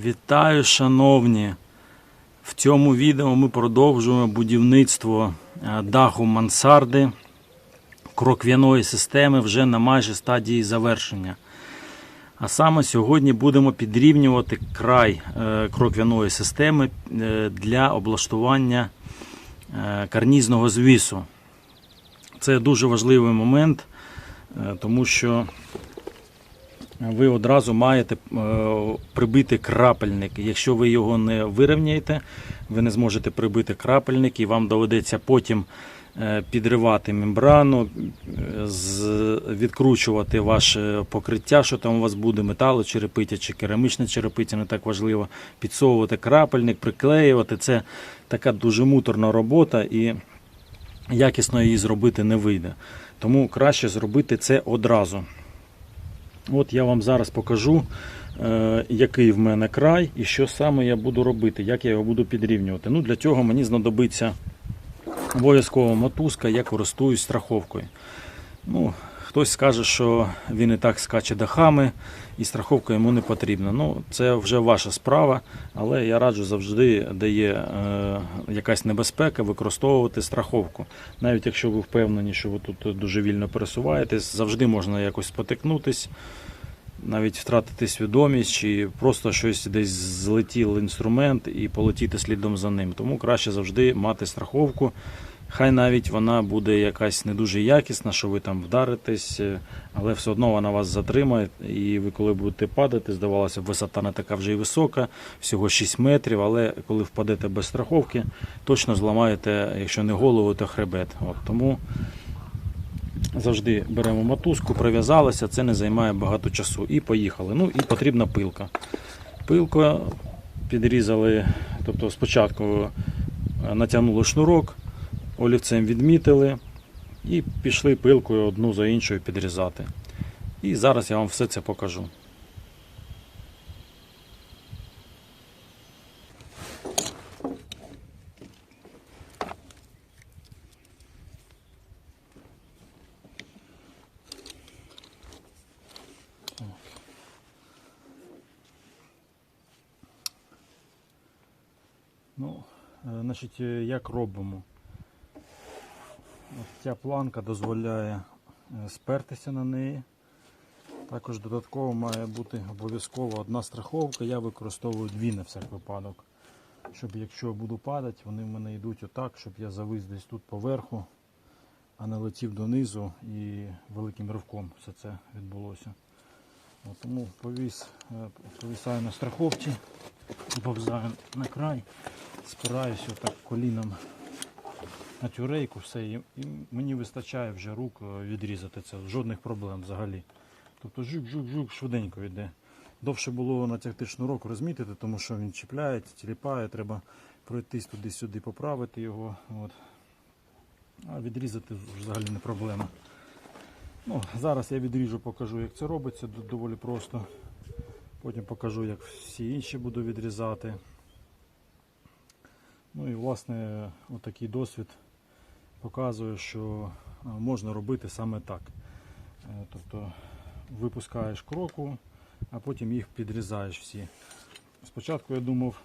Вітаю, шановні! В цьому відео ми продовжуємо будівництво даху мансарди кроквяної системи вже на майже стадії завершення. А саме сьогодні будемо підрівнювати край кроквяної системи для облаштування карнізного звісу. Це дуже важливий момент, тому що ви одразу маєте прибити крапельник. Якщо ви його не вирівняєте, ви не зможете прибити крапельник і вам доведеться потім підривати мембрану, відкручувати ваше покриття, що там у вас буде, металочерепиця чи керамічна черепиця, не так важливо, підсовувати крапельник, приклеювати. Це така дуже муторна робота і якісно її зробити не вийде. Тому краще зробити це одразу. От я вам зараз покажу, який в мене край і що саме я буду робити, як я його буду підрівнювати. Ну, для цього мені знадобиться обов'язково мотузка, я користуюсь страховкою. Ну, хтось скаже, що він і так скаче дахами і страховка йому не потрібна. Ну, це вже ваша справа, але я раджу завжди, де є якась небезпека, використовувати страховку. Навіть якщо ви впевнені, що ви тут дуже вільно пересуваєтесь, завжди можна якось спотикнутись, навіть втратити свідомість, чи просто щось десь злетів інструмент і полетіти слідом за ним. Тому краще завжди мати страховку. Хай навіть вона буде якась не дуже якісна, що ви там вдаритесь, але все одно вона вас затримає. І ви коли будете падати, здавалося б, висота не така вже й висока, всього 6 метрів, але коли впадете без страховки, точно зламаєте, якщо не голову, то хребет. От, тому завжди беремо мотузку, прив'язалися, це не займає багато часу. І поїхали. Ну і потрібна пилка. Пилку підрізали, тобто спочатку натягнули шнурок, олівцем відмітили і пішли пилкою одну за іншою підрізати. І зараз я вам все це покажу. Ну, значить, як робимо? Ось ця планка дозволяє спертися на неї. Також додатково має бути обов'язково одна страховка. Я використовую дві на всяк випадок. Щоб якщо буду падати, вони в мене йдуть отак, щоб я завис десь тут поверху, а не летів донизу і великим ривком все це відбулося. От, тому повісаю на страховці, повзаю на край, спираюся отак коліном на цю рейку, все, і мені вистачає вже рук відрізати це, жодних проблем взагалі. Тобто жук-жук-жук швиденько йде. Довше було натягти шнурок, розмітити, тому що він чіпляє, тіліпає, треба пройтись туди-сюди, поправити його. От. А відрізати взагалі не проблема. Ну, зараз я відріжу, покажу, як це робиться, доволі просто. Потім покажу, як всі інші буду відрізати. Ну і власне отакий досвід показує, що можна робити саме так. Тобто випускаєш кроку, а потім їх підрізаєш всі. Спочатку я думав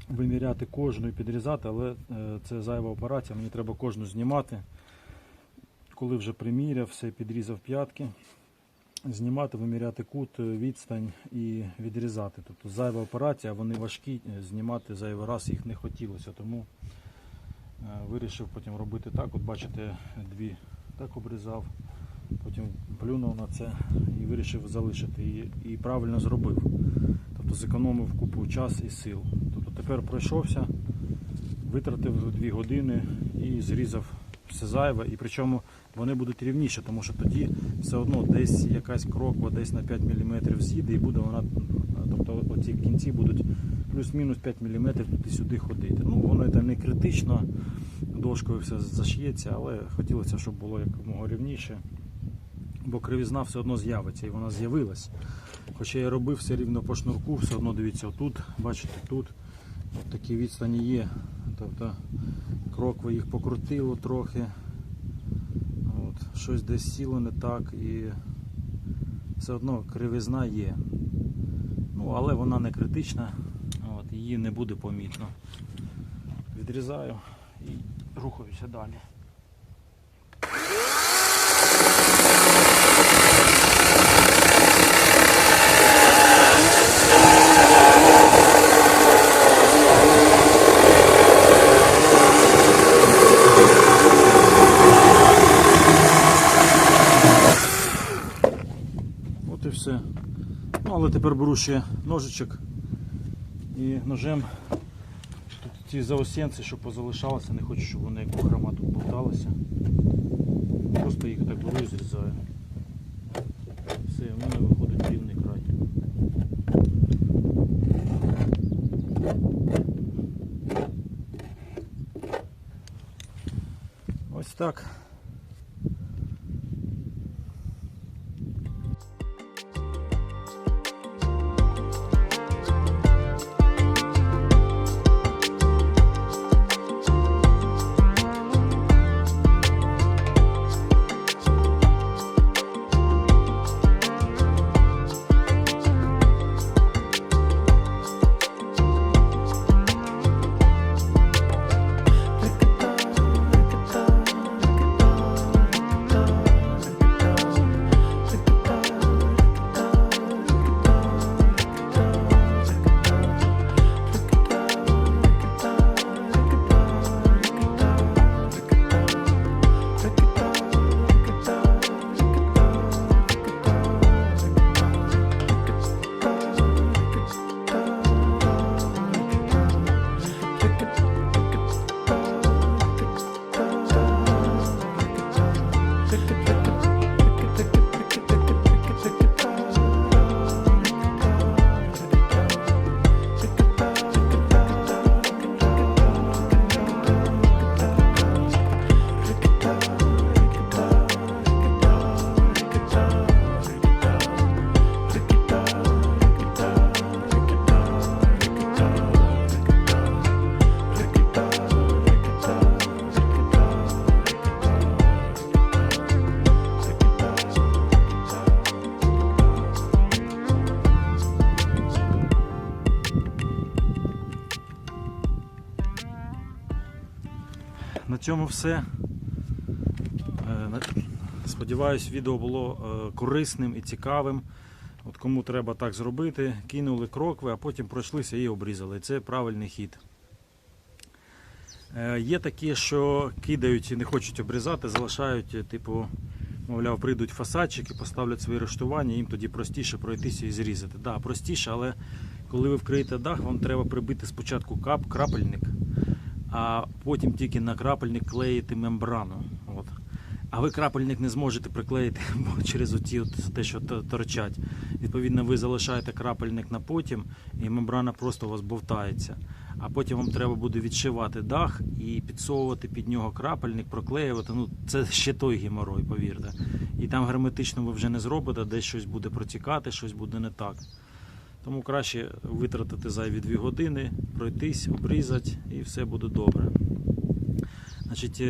виміряти кожну і підрізати, але це зайва операція, мені треба кожну знімати. Коли вже приміряв, все підрізав п'ятки, знімати, виміряти кут, відстань і відрізати. Тобто зайва операція, вони важкі, знімати зайвий раз їх не хотілося, тому вирішив потім робити так. От бачите, дві так обрізав, потім плюнув на це і вирішив залишити. І правильно зробив. Тобто зекономив купу часу і сил. Тобто тепер пройшовся, витратив 2 години і зрізав все зайве. І причому вони будуть рівніші, тому що тоді все одно десь якась кроква десь на 5 мм з'їде і буде вона, тобто оці кінці будуть плюс-мінус 5 мм туди-сюди ходити. Ну, воно це не критично, дошкою все зашиється, але хотілося, щоб було якомога рівніше, бо кривізна все одно з'явиться, і вона з'явилась. Хоча я робив все рівно по шнурку, все одно дивіться, отут, бачите, тут от такі відстані є, тобто крокви їх покрутило трохи, от, щось десь сіло не так і все одно кривизна є. Ну, але вона не критична, от, її не буде помітно. Відрізаю і рухаюся далі. От і все. Ну, але тепер беру ще ножичок і ножем тут ці заосінці, що позалишалися, не хочу, щоб вони як хрома тут болталися. Просто їх так беру і зрізаю. Все, в мене виходить рівний край. Ось так. На цьому все. Сподіваюсь, відео було корисним і цікавим. От кому треба так зробити, кинули крокви, а потім пройшлися і обрізали. Це правильний хід. Є такі, що кидають і не хочуть обрізати, залишають, типу, мовляв, прийдуть фасадчики, поставлять свої рештування, їм тоді простіше пройтися і зрізати. Так, да, простіше, але коли ви вкриєте дах, вам треба прибити спочатку крапельник, а потім тільки на крапельник клеїти мембрану. От. А ви крапельник не зможете приклеїти через те, що торчать. Відповідно, ви залишаєте крапельник на потім, і мембрана просто у вас бовтається. А потім вам треба буде відшивати дах і підсовувати під нього крапельник, проклеювати. Ну, це ще той геморой, повірте. І там герметично ви вже не зробите, десь щось буде протікати, щось буде не так. Тому краще витратити зайві 2 години, пройтись, обрізати і все буде добре. Значить,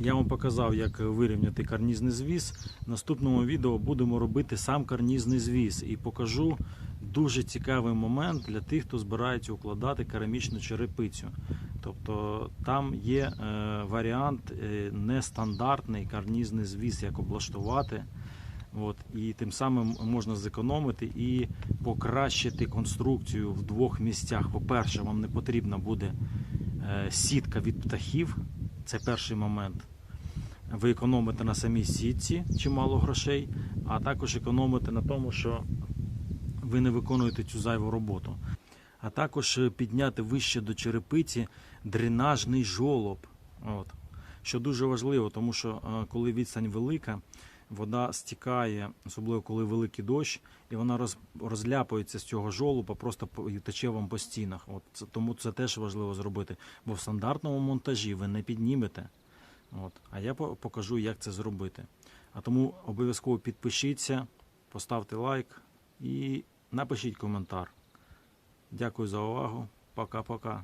я вам показав, як вирівняти карнізний звіз. В наступному відео будемо робити сам карнізний звіз. І покажу дуже цікавий момент для тих, хто збирається укладати керамічну черепицю. Тобто там є варіант нестандартний карнізний звіз, як облаштувати. От, і тим самим можна зекономити і покращити конструкцію в 2 місцях. По-перше, вам не потрібна буде сітка від птахів. Це перший момент. Ви економите на самій сітці чимало грошей, а також економите на тому, що ви не виконуєте цю зайву роботу. А також підняти вище до черепиці дренажний жолоб. От. Що дуже важливо, тому що коли відстань велика, вода стікає, особливо коли великий дощ, і вона розляпується з цього жолоба, просто тече вам по стінах. От, тому це теж важливо зробити, бо в стандартному монтажі ви не піднімете. От, а я покажу, як це зробити. А тому обов'язково підпишіться, поставте лайк і напишіть коментар. Дякую за увагу. Пока-пока.